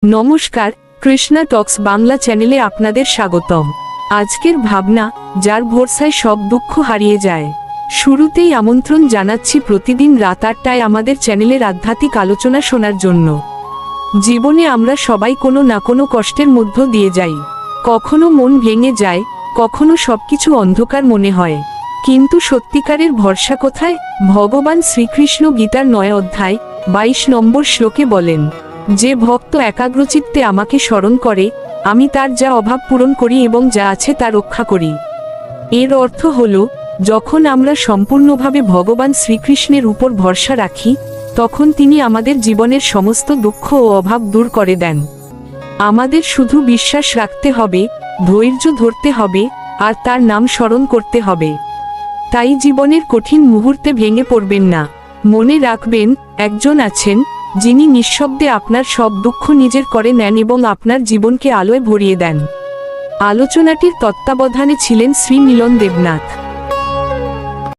নমস্কার, কৃষ্ণা টক্স বাংলা চ্যানেলে আপনাদের স্বাগতম। আজকের ভাবনা, যার ভরসায় সব দুঃখ হারিয়ে যায়। শুরুতেই আমন্ত্রণ জানাচ্ছি প্রতিদিন রাত ৮টায় আমাদের চ্যানেলের আধ্যাত্মিক আলোচনা শোনার জন্য। জীবনে আমরা সবাই কোনো না কোনো কষ্টের মধ্য দিয়ে যাই। কখনো মন ভেঙে যায়, কখনো সবকিছু অন্ধকার মনে হয়, কিন্তু সত্যিকারের ভরসা কোথায়? ভগবান শ্রীকৃষ্ণ গীতার ৯ অধ্যায় ২২ নম্বর শ্লোকে বলেন, যে ভক্ত একাগ্রচিত্তে আমাকে স্মরণ করে, আমি তার যা অভাব পূরণ করি এবং যা আছে তা রক্ষা করি। এর অর্থ হল, যখন আমরা সম্পূর্ণভাবে ভগবান শ্রীকৃষ্ণের উপর ভরসা রাখি, তখন তিনি আমাদের জীবনের সমস্ত দুঃখ ও অভাব দূর করে দেন। আমাদের শুধু বিশ্বাস রাখতে হবে, ধৈর্য ধরতে হবে, আর তার নাম স্মরণ করতে হবে। তাই জীবনের কঠিন মুহূর্তে ভেঙে পড়বেন না। মনে রাখবেন, একজন আছেন, যিনি নিঃশব্দে আপনার সব দুঃখ নিজের করে নেন এবং আপনার জীবনকে আলোয় ভরিয়ে দেন। আলোচনাটির তত্ত্বাবধানে ছিলেন শ্রী মিলন দেবনাথ।